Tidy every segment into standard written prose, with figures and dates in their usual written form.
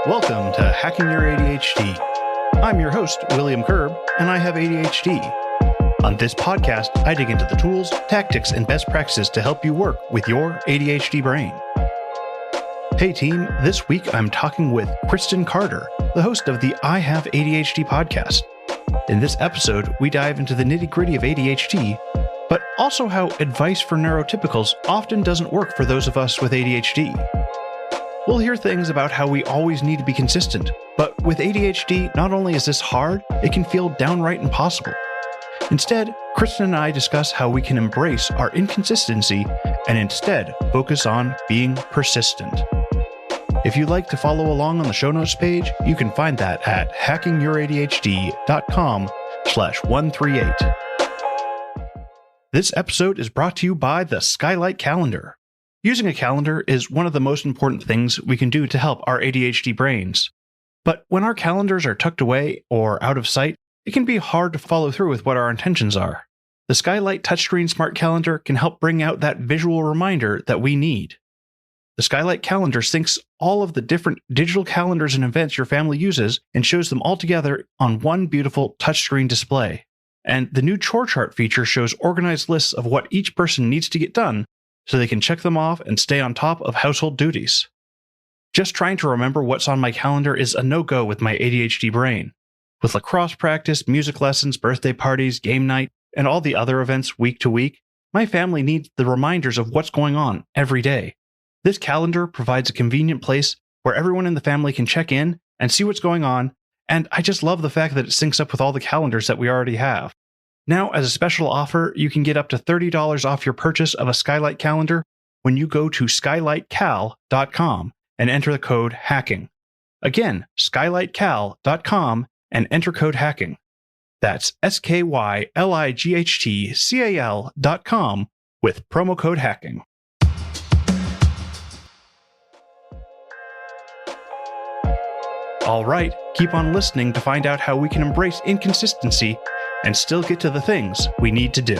Welcome to Hacking Your ADHD. I'm your host, William Kerb, and I have ADHD. On this podcast, I dig into the tools, tactics, and best practices to help you work with your ADHD brain. Hey team, this week I'm talking with Kristen Carter, the host of the I Have ADHD podcast. In this episode, we dive into the nitty-gritty of ADHD, but also how advice for neurotypicals often doesn't work for those of us with ADHD. We'll hear things about how we always need to be consistent, but with ADHD, not only is this hard, it can feel downright impossible. Instead, Kristen and I discuss how we can embrace our inconsistency and instead focus on being persistent. If you'd like to follow along on the show notes page, you can find that at hackingYourADHD.com/138. This episode is brought to you by the Skylight Calendar. Using a calendar is one of the most important things we can do to help our ADHD brains. But when our calendars are tucked away or out of sight, it can be hard to follow through with what our intentions are. The Skylight Touchscreen Smart Calendar can help bring out that visual reminder that we need. The Skylight Calendar syncs all of the different digital calendars and events your family uses and shows them all together on one beautiful touchscreen display. And the new chore chart feature shows organized lists of what each person needs to get done so they can check them off and stay on top of household duties. Just trying to remember what's on my calendar is a no-go with my ADHD brain. With lacrosse practice, music lessons, birthday parties, game night, and all the other events week to week, my family needs the reminders of what's going on every day. This calendar provides a convenient place where everyone in the family can check in and see what's going on, and I just love the fact that it syncs up with all the calendars that we already have. Now, as a special offer, you can get up to $30 off your purchase of a Skylight calendar when you go to skylightcal.com and enter the code HACKING. Again, skylightcal.com and enter code HACKING. That's skylightcal.com with promo code HACKING. All right, keep on listening to find out how we can embrace inconsistency and still get to the things we need to do.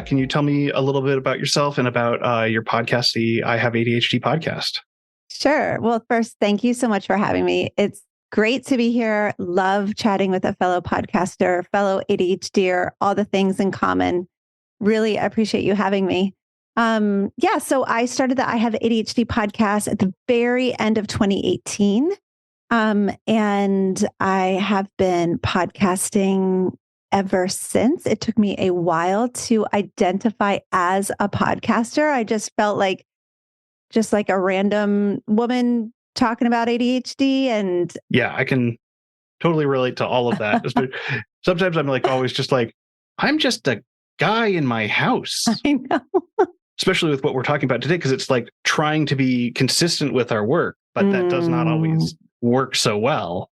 Can you tell me a little bit about yourself and about your podcast, the I Have ADHD podcast? Sure. Well, first, thank you so much for having me. It's great to be here. Love chatting with a fellow podcaster, fellow ADHDer, all the things in common. Really appreciate you having me. So I started the I Have ADHD podcast at the very end of 2018. And I have been podcasting ever since. It took me a while to identify as a podcaster. I just felt like a random woman talking about ADHD. And yeah, I can totally relate to all of that. Sometimes I'm always just I'm just a guy in my house. I know. Especially with what we're talking about today, because it's trying to be consistent with our work, but that does not always work so well.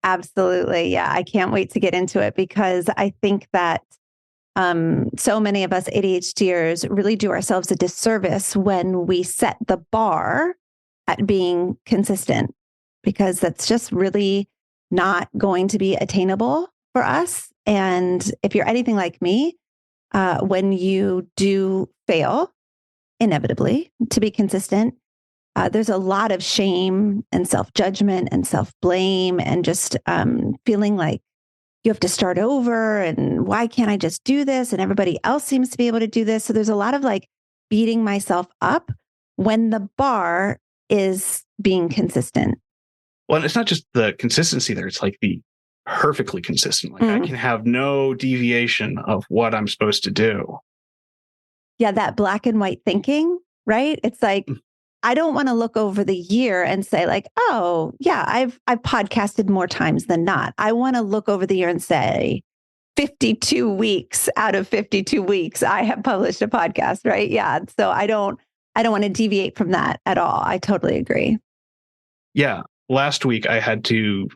Absolutely. Yeah. I can't wait to get into it because I think that so many of us ADHDers really do ourselves a disservice when we set the bar at being consistent, because that's just really not going to be attainable for us. And if you're anything like me, when you do fail, inevitably, to be consistent, there's a lot of shame and self-judgment and self-blame and just feeling like you have to start over and why can't I just do this? And everybody else seems to be able to do this. So there's a lot of beating myself up when the bar is being consistent. Well, and it's not just the consistency there. It's the perfectly consistent. I can have no deviation of what I'm supposed to do. Yeah, that black and white thinking, right? It's I don't want to look over the year and say oh, yeah, I've podcasted more times than not. I want to look over the year and say 52 weeks out of 52 weeks I have published a podcast, right? Yeah. So I don't want to deviate from that at all. I totally agree. Yeah. Last week I had to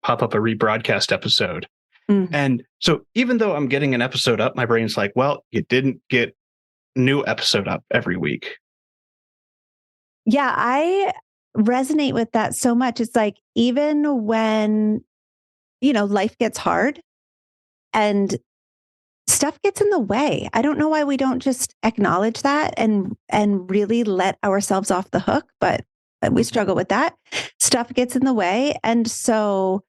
pop up a rebroadcast episode. And so even though I'm getting an episode up, my brain's well, you didn't get new episode up every week. Yeah, I resonate with that so much. It's even when, life gets hard and stuff gets in the way. I don't know why we don't just acknowledge that and really let ourselves off the hook, but we struggle with that. Stuff gets in the way. And so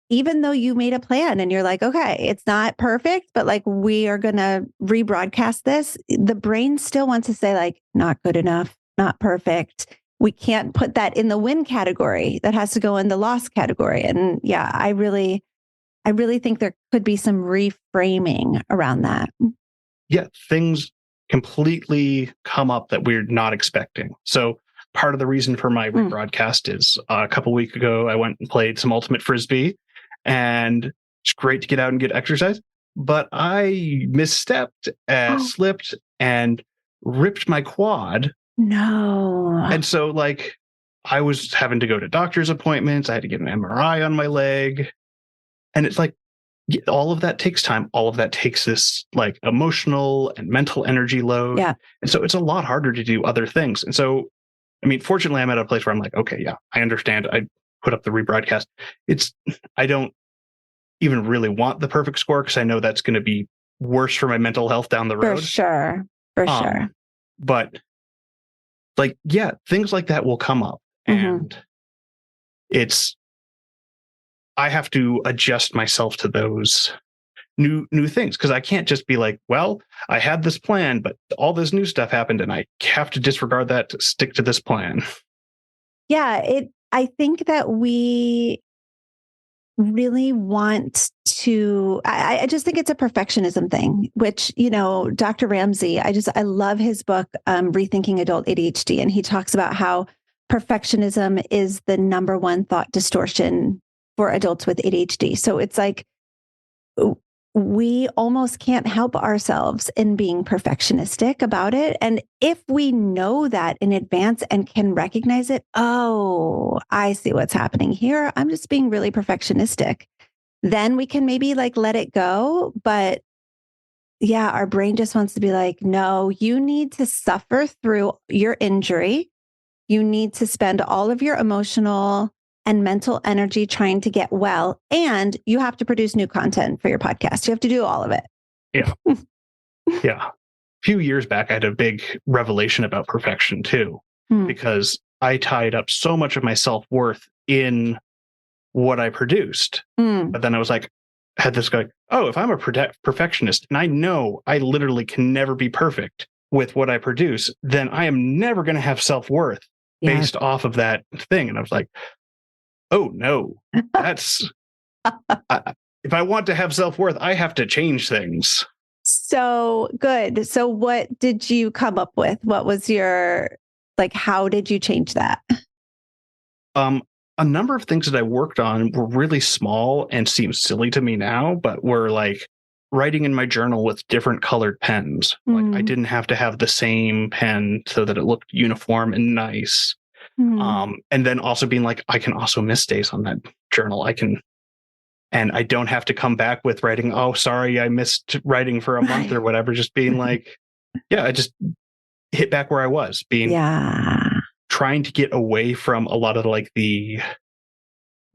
even though you made a plan and you're like, okay, it's not perfect, but like we are going to rebroadcast this, the brain still wants to say like, not good enough, not perfect. We can't put that in the win category. That has to go in the loss category. And yeah, I really think there could be some reframing around that. Yeah, things completely come up that we're not expecting. So part of the reason for my rebroadcast is a couple weeks ago, I went and played some ultimate frisbee, and it's great to get out and get exercise. But I misstepped, slipped, and ripped my quad. No. And so, like, I was having to go to doctor's appointments. I had to get an MRI on my leg. And it's like, all of that takes time. All of that takes this like emotional and mental energy load. Yeah. And so it's a lot harder to do other things. And so, I mean, fortunately, I'm at a place where I'm like, okay, yeah, I understand. I put up the rebroadcast. I don't even really want the perfect score because I know that's going to be worse for my mental health down the road. For sure. But like, yeah, things like that will come up. And I have to adjust myself to those new things, because I can't just be like, well, I had this plan, but all this new stuff happened and I have to disregard that to stick to this plan. Yeah, I think that we really want to, I just think it's a perfectionism thing, which, Dr. Ramsey, I love his book, Rethinking Adult ADHD. And he talks about how perfectionism is the number one thought distortion for adults with ADHD. So it's like, we almost can't help ourselves in being perfectionistic about it. And if we know that in advance and can recognize it, oh, I see what's happening here. I'm just being really perfectionistic. Then we can maybe like let it go. But yeah, our brain just wants to be like, no, you need to suffer through your injury. You need to spend all of your emotional and mental energy trying to get well. And you have to produce new content for your podcast. You have to do all of it. Yeah. Yeah. A few years back, I had a big revelation about perfection too, because I tied up so much of my self-worth in what I produced. But then I was like, I had this guy, oh, if I'm a perfectionist and I know I literally can never be perfect with what I produce, then I am never going to have self-worth based off of that thing. And I was like, oh no, that's, if I want to have self-worth, I have to change things. So good. So what did you come up with? What was how did you change that? A number of things that I worked on were really small and seem silly to me now, but were like writing in my journal with different colored pens. Like I didn't have to have the same pen so that it looked uniform and nice. And then also being like, I can also miss days on that journal. And I don't have to come back with writing, oh, sorry, I missed writing for a month or whatever. Just being like, yeah, I just hit back where I was, trying to get away from a lot of like the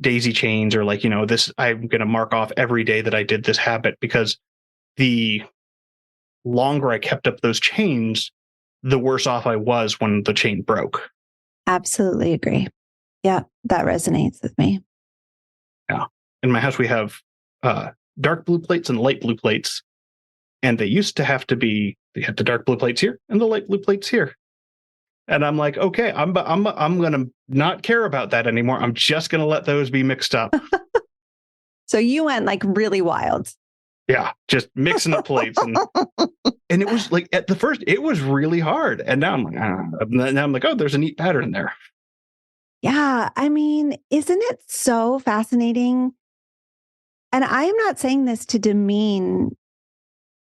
daisy chains or like, this, I'm going to mark off every day that I did this habit, because the longer I kept up those chains, the worse off I was when the chain broke. Absolutely agree. Yeah, that resonates with me. Yeah. In my house, we have dark blue plates and light blue plates. And they used to have to be, they had the dark blue plates here and the light blue plates here. And I'm like, okay, I'm going to not care about that anymore. I'm just going to let those be mixed up. So you went like really wild. Yeah, just mixing up plates. And it was like, at the first, it was really hard. And now I'm like, oh, there's a neat pattern there. Yeah. I mean, isn't it so fascinating? And I am not saying this to demean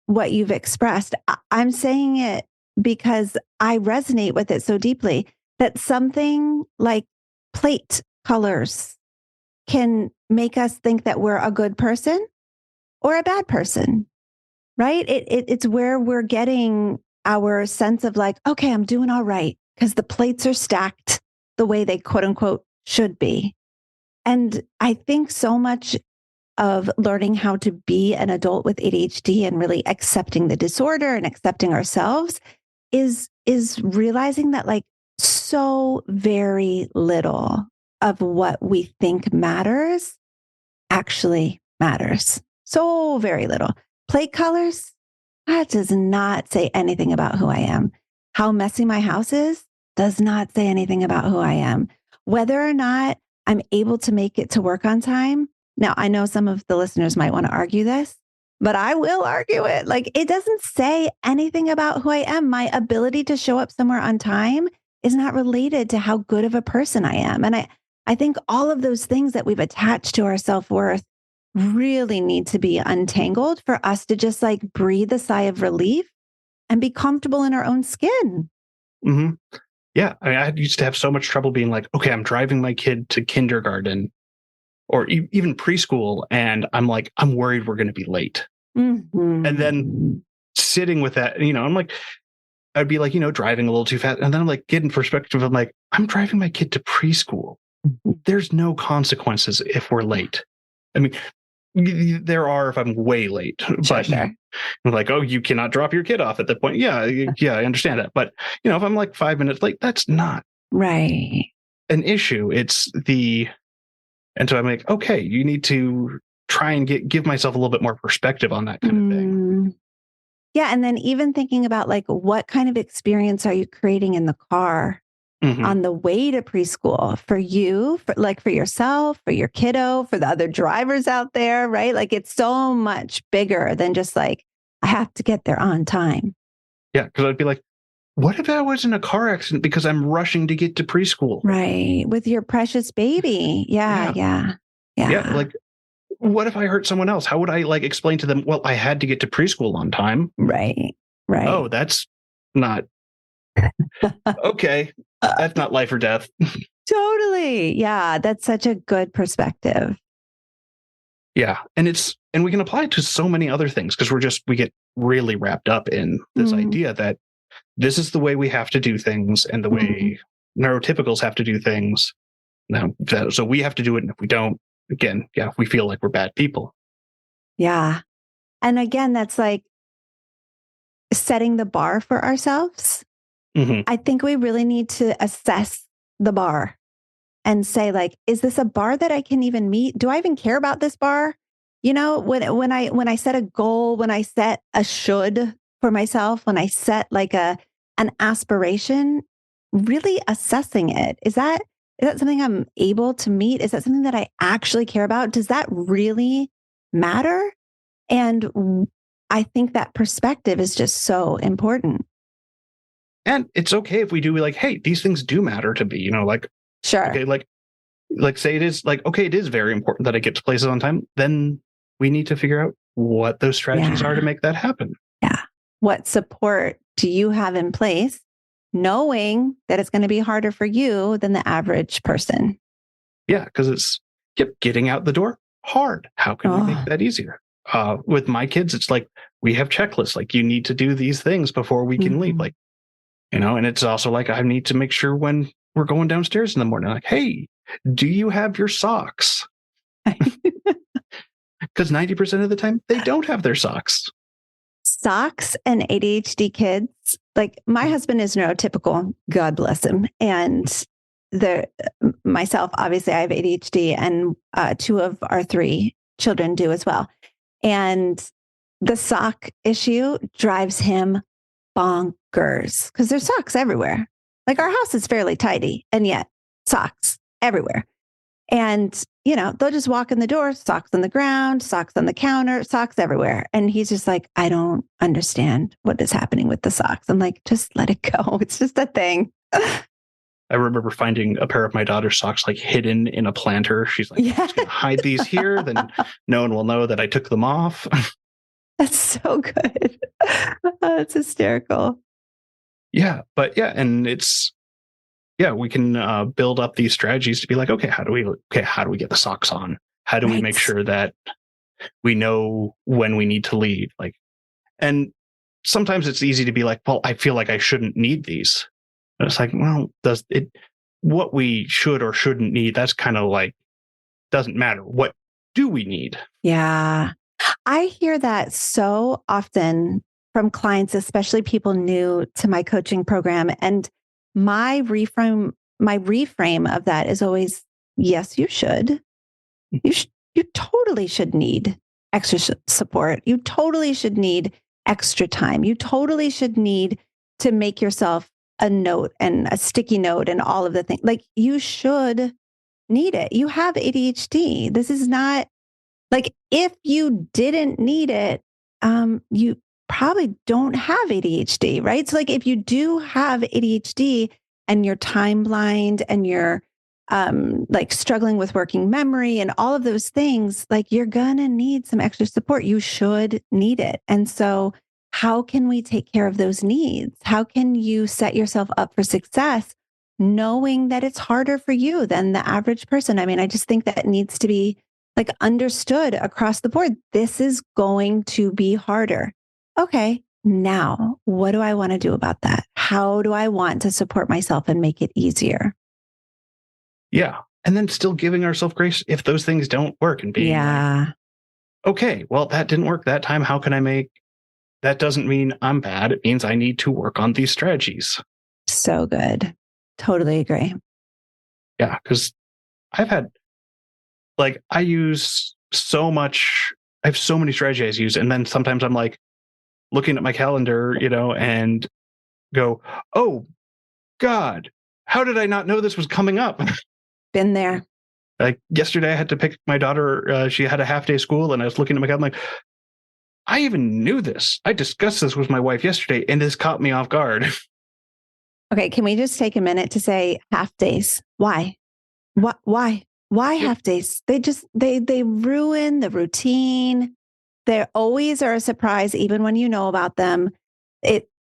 what you've expressed. I'm saying it because I resonate with it so deeply that something like plate colors can make us think that we're a good person or a bad person, right? It's where we're getting our sense of like, okay, I'm doing all right because the plates are stacked the way they quote unquote should be. And I think so much of learning how to be an adult with ADHD and really accepting the disorder and accepting ourselves is realizing that like so very little of what we think matters actually matters. So very little. Plate colors, that does not say anything about who I am. How messy my house is does not say anything about who I am. Whether or not I'm able to make it to work on time. Now, I know some of the listeners might want to argue this, but I will argue it. Like, it doesn't say anything about who I am. My ability to show up somewhere on time is not related to how good of a person I am. And I think all of those things that we've attached to our self-worth really need to be untangled for us to just like breathe a sigh of relief and be comfortable in our own skin. Mm-hmm. Yeah. I mean, I used to have so much trouble being like, okay, I'm driving my kid to kindergarten or even preschool. And I'm like, I'm worried we're going to be late. Mm-hmm. And then sitting with that, I'm like, I'd be like, driving a little too fast. And then I'm like, getting perspective. I'm like, I'm driving my kid to preschool. There's no consequences if we're late. I mean, there are if I'm way late, but Sure. I'm like, oh, you cannot drop your kid off at that point. Yeah, I understand that. But, if I'm like 5 minutes late, that's not Right. an issue. And so I'm like, okay, you need to try and give myself a little bit more perspective on that kind of thing. Yeah. And then even thinking about like, what kind of experience are you creating in the car on the way to preschool for you, for yourself, for your kiddo, for the other drivers out there, right? Like it's so much bigger than just like, I have to get there on time. Yeah. Because I'd be like, what if I was in a car accident because I'm rushing to get to preschool? Right. With your precious baby. Yeah. Like, what if I hurt someone else? How would I like explain to them, well, I had to get to preschool on time? Right. Oh, that's not okay. That's not life or death. Totally. Yeah. That's such a good perspective. Yeah. And we can apply it to so many other things because we get really wrapped up in this idea that this is the way we have to do things and the way neurotypicals have to do things. Now, so we have to do it. And if we don't, again, we feel like we're bad people. Yeah. And again, that's like setting the bar for ourselves. I think we really need to assess the bar and say, like, is this a bar that I can even meet? Do I even care about this bar? When I set a goal, when I set a should for myself, when I set like an aspiration, really assessing it. Is that something I'm able to meet? Is that something that I actually care about? Does that really matter? And I think that perspective is just so important. And it's okay if we do like, hey, these things do matter to me, like, sure. Okay, like say it is like, okay, it is very important that I get to places on time. Then we need to figure out what those strategies are to make that happen. Yeah. What support do you have in place, knowing that it's going to be harder for you than the average person? Yeah, because it's getting out the door hard. How can we make that easier? With my kids, it's like we have checklists. Like you need to do these things before we can leave. Like, and it's also like I need to make sure when we're going downstairs in the morning, like, hey, do you have your socks? Because 90% of the time they don't have their socks. Socks and ADHD kids. Like my husband is neurotypical, God bless him. And myself, obviously I have ADHD and 2 of our 3 children do as well. And the sock issue drives him bonkers because there's socks everywhere. Like our house is fairly tidy and yet socks everywhere. And, they'll just walk in the door, socks on the ground, socks on the counter, socks everywhere. And he's just like, I don't understand what is happening with the socks. I'm like, just let it go. It's just a thing. I remember finding a pair of my daughter's socks like hidden in a planter. She's like, I'm just going to hide these here. Then no one will know that I took them off. That's so good. That's hysterical. Yeah. But and we can build up these strategies to be like, okay, how do we get the socks on? How do we make sure that we know when we need to leave? Like, and sometimes it's easy to be like, well, I feel like I shouldn't need these. And it's like, well, what we should or shouldn't need, that's kind of like, doesn't matter. What do we need? Yeah. I hear that so often from clients, especially people new to my coaching program. And my reframe of that is always, yes, you should. You totally should need extra support. You totally should need extra time. You totally should need to make yourself a note and a sticky note and all of the things. Like you should need it. You have ADHD. This is not like if you didn't need it, you probably don't have ADHD, right? So, like, if you do have ADHD and you're time blind and you're like struggling with working memory and all of those things, like you're gonna need some extra support. You should need it. And so, how can we take care of those needs? How can you set yourself up for success, knowing that it's harder for you than the average person? I mean, I just think that needs to be like understood across the board. This is going to be harder. Okay, now what do I want to do about that? How do I want to support myself and make it easier? Yeah. And then still giving ourselves grace if those things don't work and being like, okay, well, that didn't work that time. How can I make that? Doesn't mean I'm bad. It means I need to work on these strategies. So good. Totally agree. Yeah. Because I've had, like, I use so much, I have so many strategies I use. And then sometimes I'm like looking at my calendar, and go, oh God, how did I not know this was coming up? Been there. Like yesterday I had to pick my daughter. She had a half day school and I was looking at my calendar, I'm like, I even knew this. I discussed this with my wife yesterday and this caught me off guard. Okay. Can we just take a minute to say half days? Why? Why? Why half days? They ruin the routine. They always are a surprise, even when you know about them.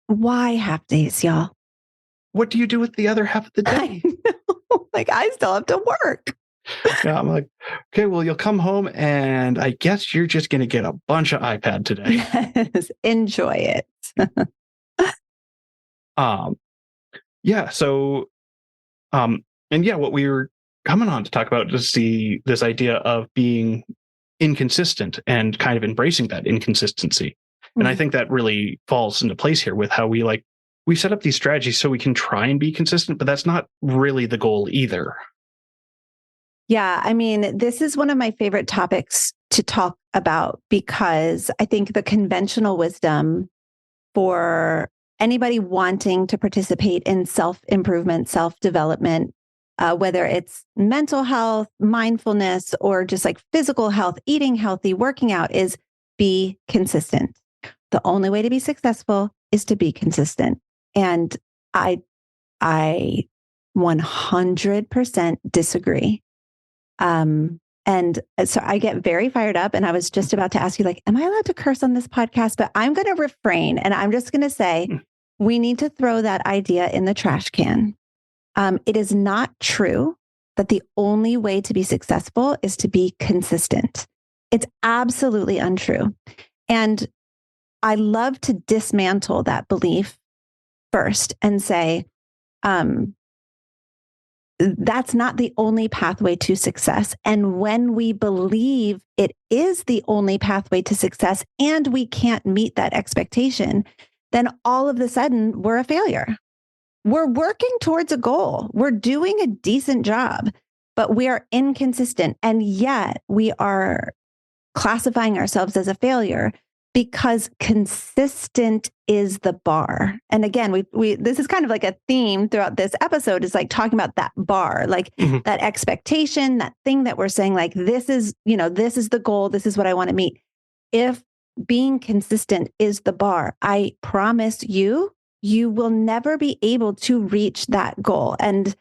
Why half days, y'all? What do you do with the other half of the day? I know. Like I still have to work. Yeah, I'm like, okay, well, you'll come home and I guess you're just going to get a bunch of iPad today. Yes, enjoy it. Yeah. So, and yeah, what we were coming on to talk about is this idea of being inconsistent and kind of embracing that inconsistency. And I think that really falls into place here with how we set up these strategies so we can try and be consistent, but that's not really the goal either. Yeah. I mean, this is one of my favorite topics to talk about because I think the conventional wisdom for anybody wanting to participate in self-improvement, self-development, whether it's mental health, mindfulness, or just like physical health, eating healthy, working out, is be consistent. The only way to be successful is to be consistent. And I 100% disagree. And so I get very fired up. And I was just about to ask you, like, am I allowed to curse on this podcast? But I'm going to refrain. And I'm just going to say, we need to throw that idea in the trash can. It is not true that the only way to be successful is to be consistent. It's absolutely untrue. And I love to dismantle that belief first and say, that's not the only pathway to success. And when we believe it is the only pathway to success and we can't meet that expectation, then all of a sudden we're a failure. We're working towards a goal. We're doing a decent job, but we are inconsistent. And yet we are classifying ourselves as a failure because consistent is the bar. And again, we this is kind of like a theme throughout this episode, is like talking about that bar, like that expectation, that thing that we're saying, like, this is the goal. This is what I want to meet. If being consistent is the bar, I promise you will never be able to reach that goal. And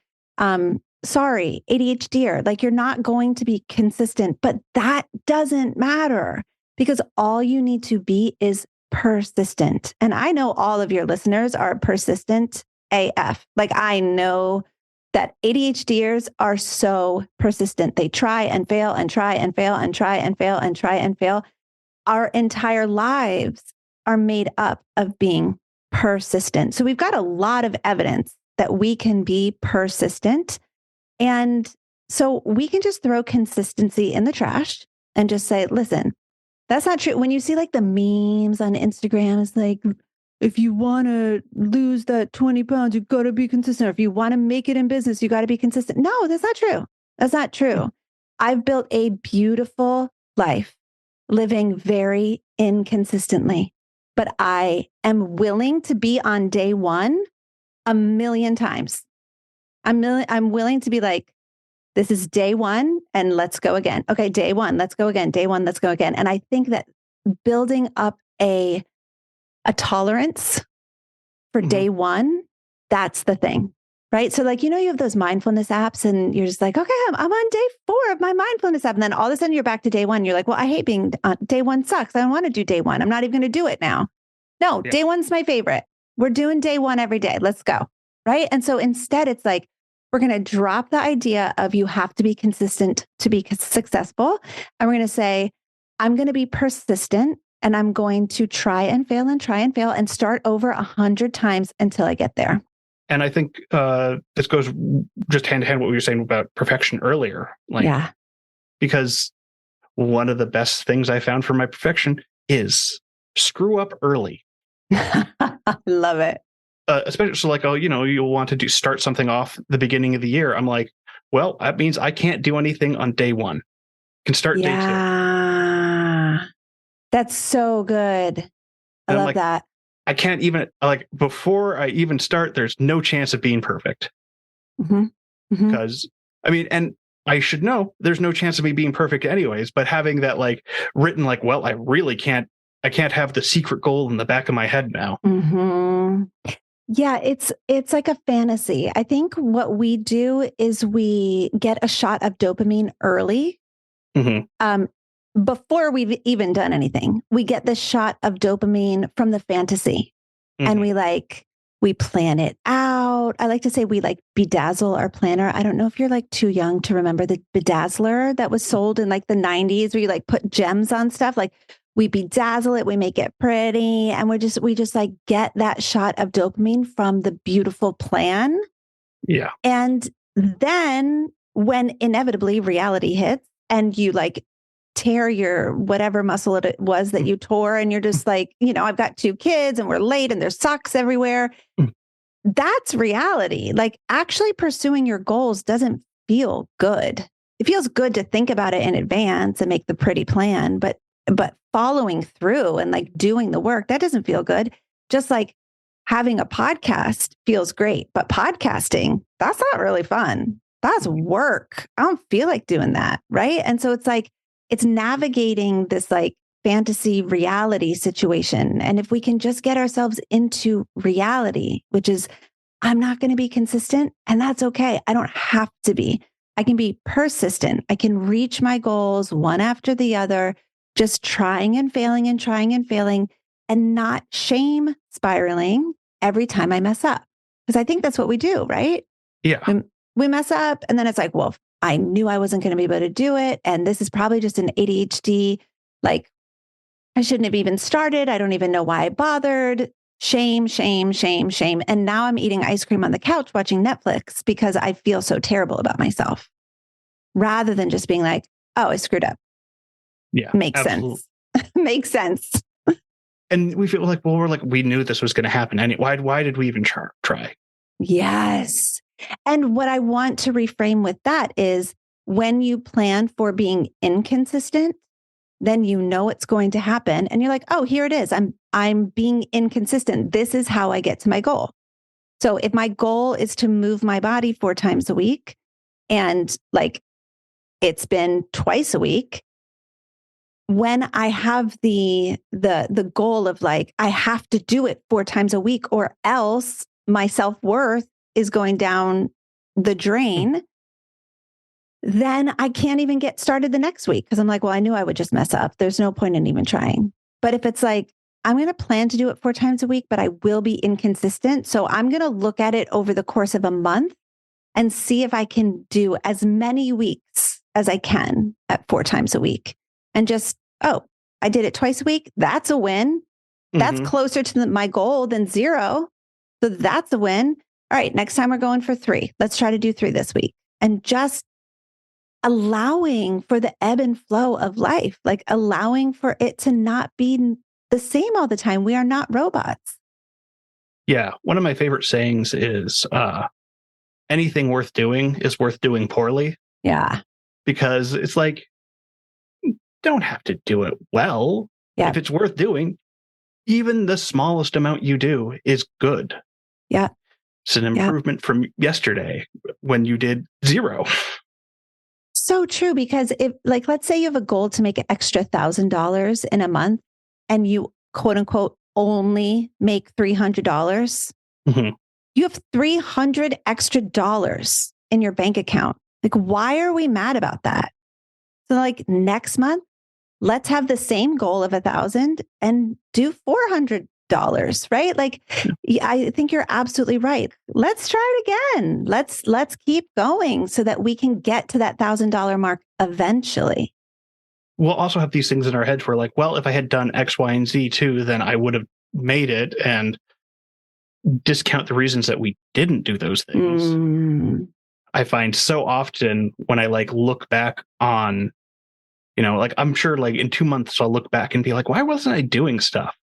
sorry, ADHDer, like you're not going to be consistent, but that doesn't matter because all you need to be is persistent. And I know all of your listeners are persistent AF. Like I know that ADHDers are so persistent. They try and fail and try and fail and try and fail and try and fail. Our entire lives are made up of being persistent. So we've got a lot of evidence that we can be persistent. And so we can just throw consistency in the trash and just say, listen, that's not true. When you see like the memes on Instagram, it's like, if you want to lose that 20 pounds, you've got to be consistent. Or if you want to make it in business, you got to be consistent. No, that's not true. That's not true. I've built a beautiful life living very inconsistently, but I am willing to be on day one a million times. I'm willing to be like, this is day one and let's go again. Okay, day one, let's go again. Day one, let's go again. And I think that building up a tolerance for day one, that's the thing, right? So like, you have those mindfulness apps and you're just like, okay, I'm on day 4 of my mindfulness app. And then all of a sudden you're back to day one. You're like, well, I hate being day one sucks. I don't want to do day one. I'm not even going to do it now. No, day one's my favorite. We're doing day one every day. Let's go. Right. And so instead it's like, we're going to drop the idea of you have to be consistent to be successful. And we're going to say, I'm going to be persistent and I'm going to try and fail and start over 100 times until I get there. And I think this goes just hand in hand what we were saying about perfection earlier. Because one of the best things I found for my perfection is screw up early. I love it. Especially so like, you'll want to start something off the beginning of the year. I'm like, well, that means I can't do anything on day one. You can start day 2. That's so good. I love that. I can't even before I even start, there's no chance of being perfect. Because and I should know there's no chance of me being perfect anyways, but having that written well, I really can't have the secret goal in the back of my head now. Yeah, it's like a fantasy. I think what we do is we get a shot of dopamine early. Before we've even done anything. We get the shot of dopamine from the fantasy. And we plan it out. I like to say we bedazzle our planner. I don't know if you're too young to remember the bedazzler that was sold in the 90s where you put gems on stuff. We bedazzle it, we make it pretty, and we just get that shot of dopamine from the beautiful plan. Yeah. And then when inevitably reality hits and you tear your whatever muscle it was that you tore, and you're just I've got 2 kids and we're late and there's socks everywhere. That's reality. Actually pursuing your goals doesn't feel good. It feels good to think about it in advance and make the pretty plan, but following through and doing the work, that doesn't feel good. Just having a podcast feels great, but podcasting, that's not really fun. That's work. I don't feel like doing that. Right. And so it's navigating this fantasy reality situation. And if we can just get ourselves into reality, which is, I'm not going to be consistent, and that's okay. I don't have to be. I can be persistent. I can reach my goals one after the other, just trying and failing and not shame spiraling every time I mess up. Because I think that's what we do, right? Yeah. We mess up and then it's well, I knew I wasn't going to be able to do it. And this is probably just an ADHD. I shouldn't have even started. I don't even know why I bothered. Shame. And now I'm eating ice cream on the couch watching Netflix because I feel so terrible about myself. Rather than just being oh, I screwed up. Yeah. Makes sense. Makes sense. And we feel we knew this was going to happen. Why did we even try? Yes. And what I want to reframe with that is when you plan for being inconsistent, then you know it's going to happen. And you're oh, here it is. I'm being inconsistent. This is how I get to my goal. So if my goal is to move my body 4 times a week and it's been twice a week, when I have the goal of I have to do it 4 times a week or else my self-worth is going down the drain, then I can't even get started the next week because I'm well, I knew I would just mess up. There's no point in even trying. But if it's I'm going to plan to do it 4 times a week, but I will be inconsistent. So I'm going to look at it over the course of a month and see if I can do as many weeks as I can at 4 times a week. And just, oh, I did it twice a week. That's a win. That's closer to my goal than 0. So that's a win. All right, next time we're going for 3. Let's try to do 3 this week. And just allowing for the ebb and flow of life, like allowing for it to not be the same all the time. We are not robots. Yeah. One of my favorite sayings is anything worth doing is worth doing poorly. Yeah. Because it's like, don't have to do it well. Yeah. If it's worth doing, even the smallest amount you do is good. Yeah. It's an improvement from yesterday when you did 0. So true. Because if, like, let's say you have a goal to make an extra $1,000 in a month and you quote unquote only make $300, you have $300 extra dollars in your bank account. Like, why are we mad about that? So like next month, let's have the same goal of 1,000 and do $400, right? Like, I think you're absolutely right. Let's try it again. Let's keep going so that we can get to that $1,000 mark eventually. We'll also have these things in our heads where like, well, if I had done X, Y, and Z too, then I would have made it, and discount the reasons that we didn't do those things. I find so often when I like look back on, like I'm sure like in 2 months I'll look back and be like, why wasn't I doing stuff?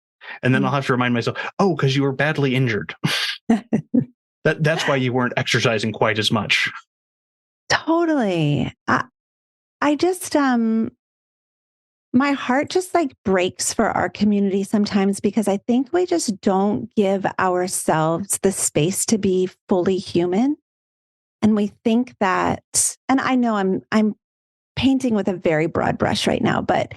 And then I'll have to remind myself, oh, because you were badly injured. That's why you weren't exercising quite as much. Totally. I just my heart just like breaks for our community sometimes, because I think we just don't give ourselves the space to be fully human. And we think that, and I know I'm painting with a very broad brush right now, but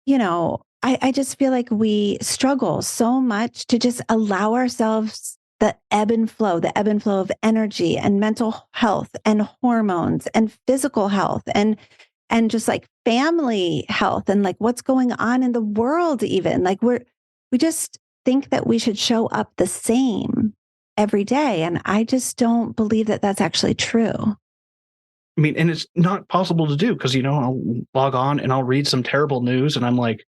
I just feel like we struggle so much to just allow ourselves the ebb and flow of energy and mental health and hormones and physical health and just like family health and like what's going on in the world, even like we just think that we should show up the same every day. And I just don't believe that that's actually true. I mean, and it's not possible to do because, I'll log on and I'll read some terrible news and I'm like,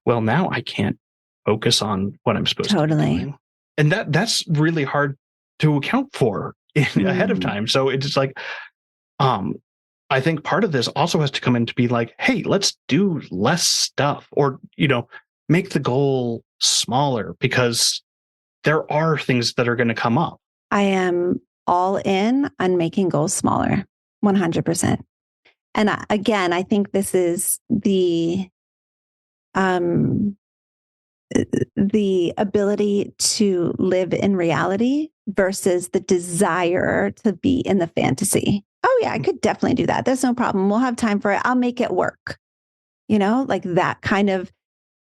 well, now I can't focus on what I'm supposed to be doing. And that's really hard to account for ahead of time. So it's like, I think part of this also has to come in to be like, hey, let's do less stuff or, make the goal smaller because there are things that are going to come up. I am all in on making goals smaller, 100%. And again, I think this is the ability to live in reality versus the desire to be in the fantasy. Oh yeah, I could definitely do that. There's no problem. We'll have time for it. I'll make it work. Like that kind of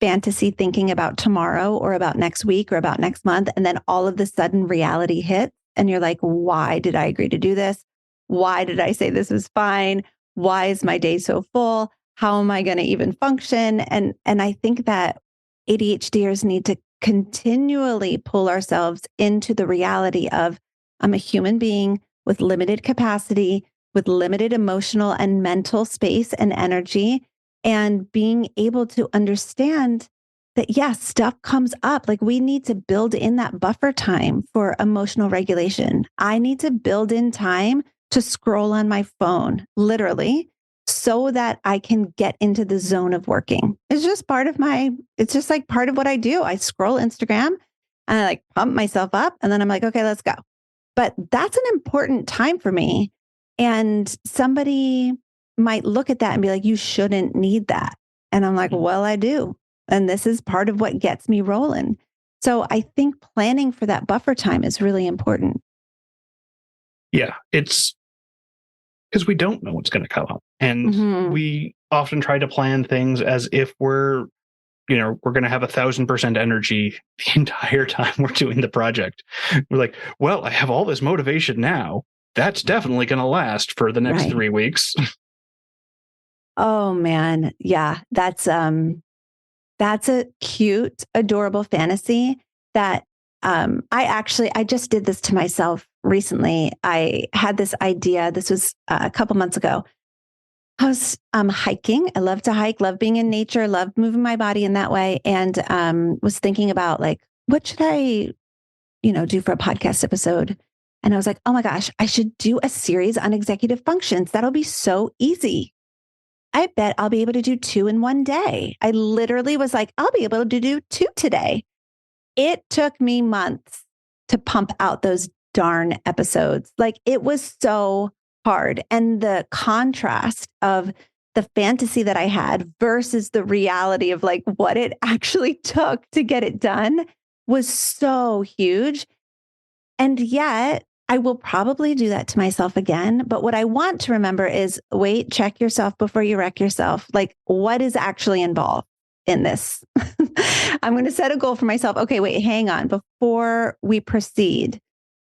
fantasy thinking about tomorrow or about next week or about next month. And then all of a sudden reality hits and you're like, why did I agree to do this? Why did I say this was fine? Why is my day so full? How am I going to even function? And I think that ADHDers need to continually pull ourselves into the reality of I'm a human being with limited capacity, with limited emotional and mental space and energy, and being able to understand that, yes, stuff comes up. Like we need to build in that buffer time for emotional regulation. I need to build in time to scroll on my phone, literally, so that I can get into the zone of working. It's just part of what I do. I scroll Instagram and I like pump myself up and then I'm like, okay, let's go. But that's an important time for me. And somebody might look at that and be like, you shouldn't need that. And I'm like, well, I do. And this is part of what gets me rolling. So I think planning for that buffer time is really important. Yeah, it's because we don't know what's going to come up. And we often try to plan things as if we're going to have 1,000% energy the entire time we're doing the project. We're like, well, I have all this motivation now. That's definitely going to last for the next 3 weeks. Oh man. Yeah. That's a cute, adorable fantasy that I just did this to myself recently. I had this idea. This was a couple months ago. I was hiking. I love to hike, love being in nature, love moving my body in that way. And was thinking about like, what should I, do for a podcast episode? And I was like, oh my gosh, I should do a series on executive functions. That'll be so easy. I bet I'll be able to do 2 in one day. I literally was like, I'll be able to do 2 today. It took me months to pump out those darn episodes. Like it was so hard. And the contrast of the fantasy that I had versus the reality of like what it actually took to get it done was so huge. And yet I will probably do that to myself again. But what I want to remember is wait, check yourself before you wreck yourself. Like what is actually involved in this? I'm going to set a goal for myself. Okay, wait, hang on. Before we proceed,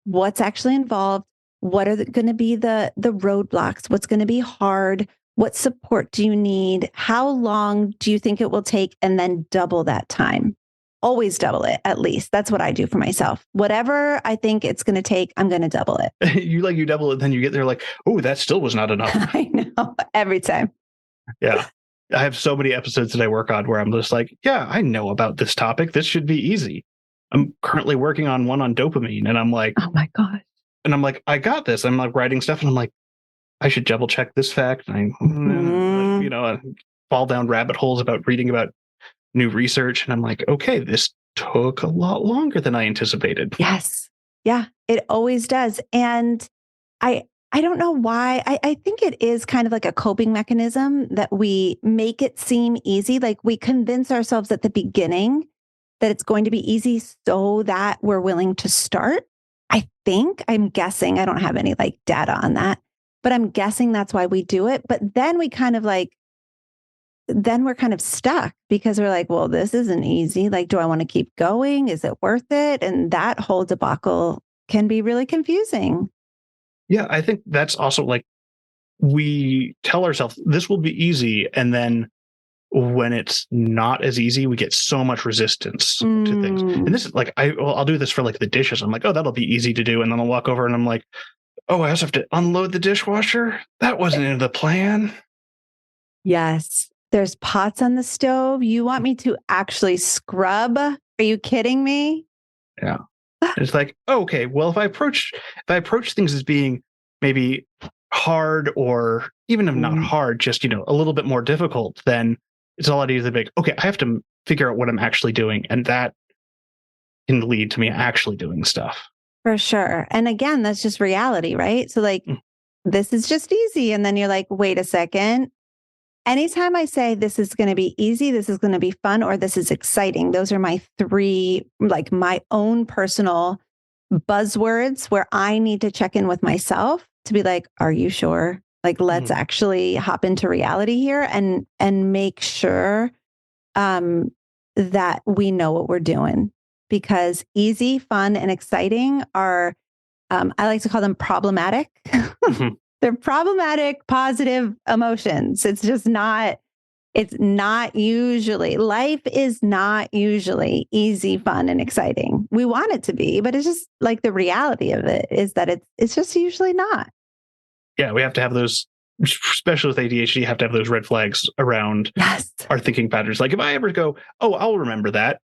what's actually involved? What are going to be the roadblocks? What's going to be hard? What support do you need? How long do you think it will take? And then double that time. Always double it, at least. That's what I do for myself. Whatever I think it's going to take, I'm going to double it. You double it, then you get there like, oh, that still was not enough. I know, every time. Yeah. I have so many episodes that I work on where I'm just like, yeah, I know about this topic. This should be easy. I'm currently working on one on dopamine, and I'm like, oh my gosh. And I'm like, I got this. I'm like writing stuff, and I'm like, I should double check this fact. And I fall down rabbit holes about reading about new research. And I'm like, okay, this took a lot longer than I anticipated. Yes. Yeah, it always does. And I don't know why. I think it is kind of like a coping mechanism that we make it seem easy. Like we convince ourselves at the beginning that it's going to be easy so that we're willing to start. I'm guessing, I don't have any like data on that, but I'm guessing that's why we do it. But then we're kind of stuck because we're like, well, this isn't easy. Like, do I want to keep going? Is it worth it? And that whole debacle can be really confusing. Yeah, I think that's also like we tell ourselves this will be easy. And then when it's not as easy, we get so much resistance to things. And this is like, I'll do this for like the dishes. I'm like, oh, that'll be easy to do. And then I'll walk over and I'm like, oh, I also have to unload the dishwasher. That wasn't in the plan. Yes. There's pots on the stove. You want me to actually scrub? Are you kidding me? Yeah. It's like, okay, well, if I approach things as being maybe hard, or even if not hard, just, a little bit more difficult, then it's a lot easier to be like, okay, I have to figure out what I'm actually doing. And that can lead to me actually doing stuff. For sure. And again, that's just reality, right? So like, this is just easy. And then you're like, wait a second. Anytime I say this is going to be easy, this is going to be fun, or this is exciting, those are my 3, like my own personal buzzwords where I need to check in with myself to be like, are you sure? Like, let's actually hop into reality here and make sure that we know what we're doing, because easy, fun, and exciting are, I like to call them problematic. They're problematic, positive emotions. It's not usually, life is not usually easy, fun, and exciting. We want it to be, but it's just like the reality of it is that it's just usually not. Yeah, we have to have those, especially with ADHD, you have to have those red flags around our thinking patterns. Like if I ever go, oh, I'll remember that.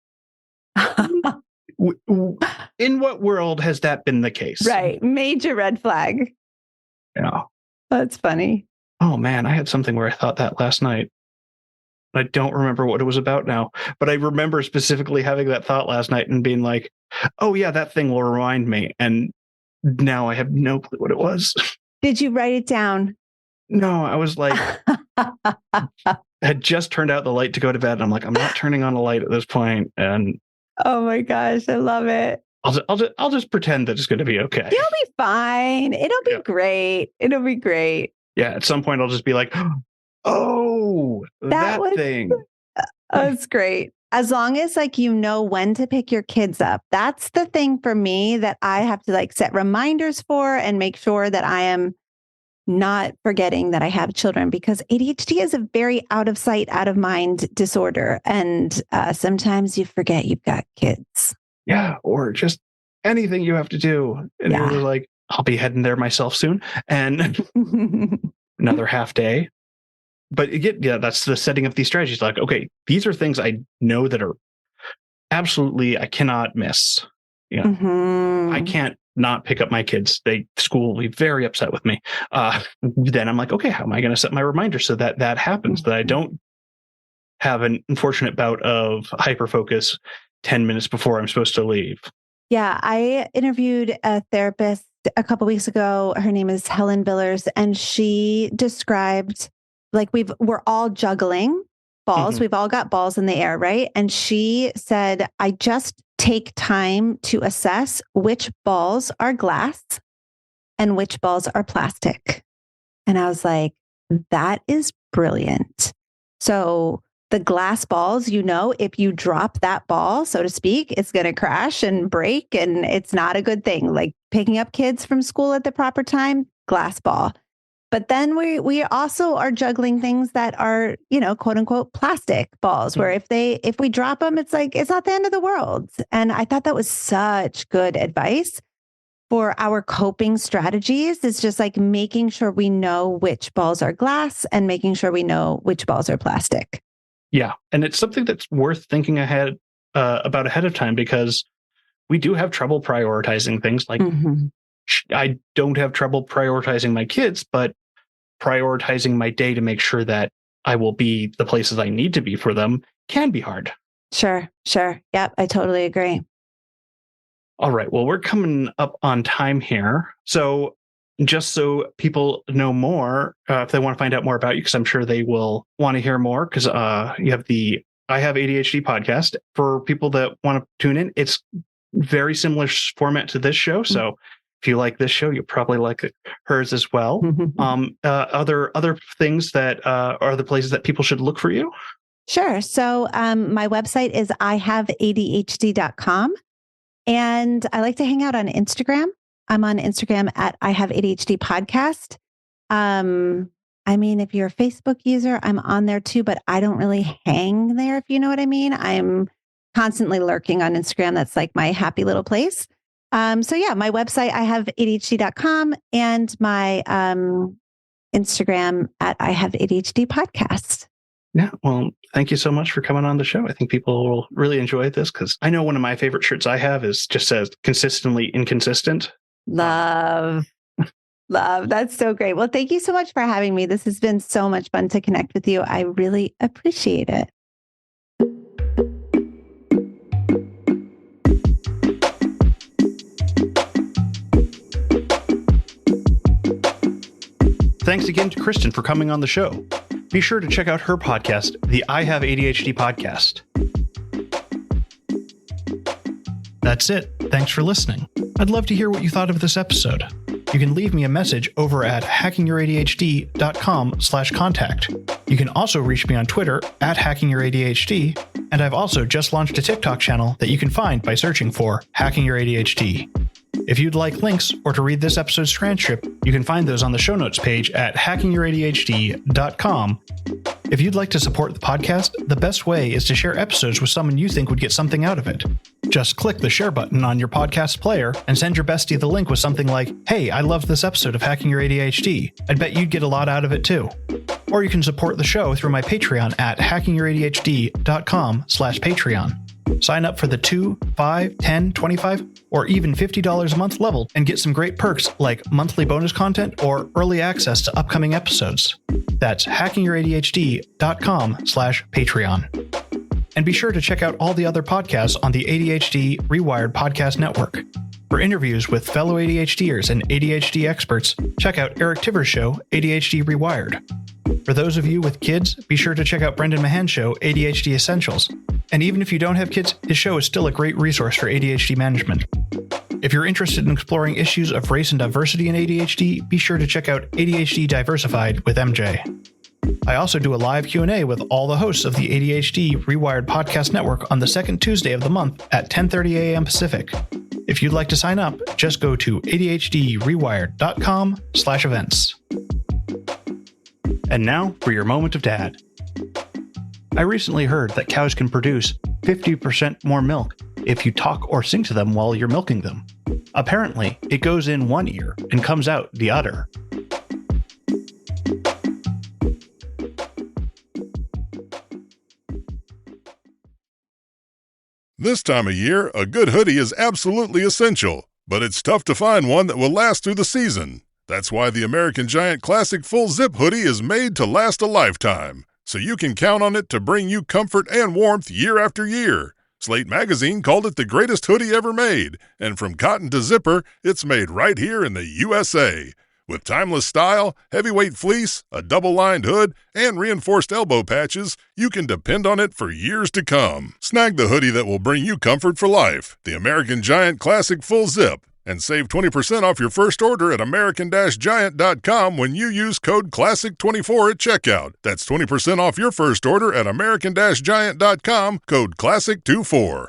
In what world has that been the case? Right. Major red flag. Yeah. That's funny. Oh man, I had something where I thought that last night. I don't remember what it was about now, but I remember specifically having that thought last night and being like, oh yeah, that thing will remind me. And now I have no clue what it was. Did you write it down? No, I was like, had just turned out the light to go to bed. And I'm like, I'm not turning on a light at this point. And oh my gosh, I love it. I'll just pretend that it's going to be okay. You'll be fine. It'll be great. It'll be great. Yeah. At some point I'll just be like, oh, that thing. That's great. As long as like, when to pick your kids up. That's the thing for me that I have to like set reminders for and make sure that I am not forgetting that I have children, because ADHD is a very out of sight, out of mind disorder. And sometimes you forget you've got kids. Yeah. Or just anything you have to do. And you're like, I'll be heading there myself soon. And another half day. But again, that's the setting of these strategies. Like, okay, these are things I know that are absolutely, I cannot miss. I can't not pick up my kids, school will be very upset with me. Then I'm like, okay, how am I going to set my reminder so that that happens, that I don't have an unfortunate bout of hyperfocus 10 minutes before I'm supposed to leave. Yeah, I interviewed a therapist a couple weeks ago. Her name is Helen Billers, and she described like we're all juggling balls. We've all got balls in the air, right? And she said, I just take time to assess which balls are glass and which balls are plastic. And I was like, that is brilliant. So the glass balls, if you drop that ball, so to speak, it's going to crash and break, and it's not a good thing. Like picking up kids from school at the proper time, glass ball. But then we also are juggling things that are, quote unquote, plastic balls, where if we drop them, it's like, it's not the end of the world. And I thought that was such good advice for our coping strategies. It's just like making sure we know which balls are glass and making sure we know which balls are plastic. Yeah. And it's something that's worth thinking about ahead of time, because we do have trouble prioritizing things. Like I don't have trouble prioritizing my kids, but prioritizing my day to make sure that I will be the places I need to be for them can be hard. Sure. Yep. I totally agree. All right. Well, we're coming up on time here. So just so people know more, if they want to find out more about you, because I'm sure they will want to hear more, because you have the I Have ADHD podcast. For people that want to tune in, it's very similar format to this show. So if you like this show, you'll probably like hers as well. Other things that are the places that people should look for you? Sure. So my website is ihaveadhd.com. And I like to hang out on Instagram. I'm on Instagram at I Have ADHD podcast. If you're a Facebook user, I'm on there too, but I don't really hang there, if you know what I mean. I'm constantly lurking on Instagram. That's like my happy little place. My website, ihaveadhd.com, and my Instagram at I Have ADHD podcast. Yeah. Well, thank you so much for coming on the show. I think people will really enjoy this, because I know one of my favorite shirts I have just says consistently inconsistent. Love. That's so great. Well, thank you so much for having me. This has been so much fun to connect with you. I really appreciate it. Thanks again to Kristen for coming on the show. Be sure to check out her podcast, the I Have ADHD podcast. That's it. Thanks for listening. I'd love to hear what you thought of this episode. You can leave me a message over at hackingYourADHD.com/contact. You can also reach me on Twitter at hackingYourADHD, and I've also just launched a TikTok channel that you can find by searching for Hacking Your ADHD. If you'd like links or to read this episode's transcript, you can find those on the show notes page at hackingYourADHD.com. If you'd like to support the podcast, the best way is to share episodes with someone you think would get something out of it. Just click the share button on your podcast player and send your bestie the link with something like, "Hey, I loved this episode of Hacking Your ADHD. I'd bet you'd get a lot out of it too." Or you can support the show through my Patreon at hackingYourADHD.com/Patreon. Sign up for the $2, $5, $10, $25, or even $50 a month level and get some great perks like monthly bonus content or early access to upcoming episodes. That's hackingYourADHD.com/Patreon. And be sure to check out all the other podcasts on the ADHD Rewired Podcast Network. For interviews with fellow ADHDers and ADHD experts, check out Eric Tiver's show, ADHD Rewired. For those of you with kids, be sure to check out Brendan Mahan's show, ADHD Essentials. And even if you don't have kids, his show is still a great resource for ADHD management. If you're interested in exploring issues of race and diversity in ADHD, be sure to check out ADHD Diversified with MJ. I also do a live Q&A with all the hosts of the ADHD Rewired Podcast Network on the second Tuesday of the month at 10:30 a.m. Pacific. If you'd like to sign up, just go to ADHDrewired.com/events. And now for your moment of dad. I recently heard that cows can produce 50% more milk if you talk or sing to them while you're milking them. Apparently, it goes in one ear and comes out the other. This time of year, a good hoodie is absolutely essential. But it's tough to find one that will last through the season. That's why the American Giant Classic Full Zip hoodie is made to last a lifetime, so you can count on it to bring you comfort and warmth year after year. Slate Magazine called it the greatest hoodie ever made, and from cotton to zipper, it's made right here in the USA. With timeless style, heavyweight fleece, a double-lined hood, and reinforced elbow patches, you can depend on it for years to come. Snag the hoodie that will bring you comfort for life, the American Giant Classic Full Zip, and save 20% off your first order at american-giant.com when you use code CLASSIC24 at checkout. That's 20% off your first order at american-giant.com, code CLASSIC24.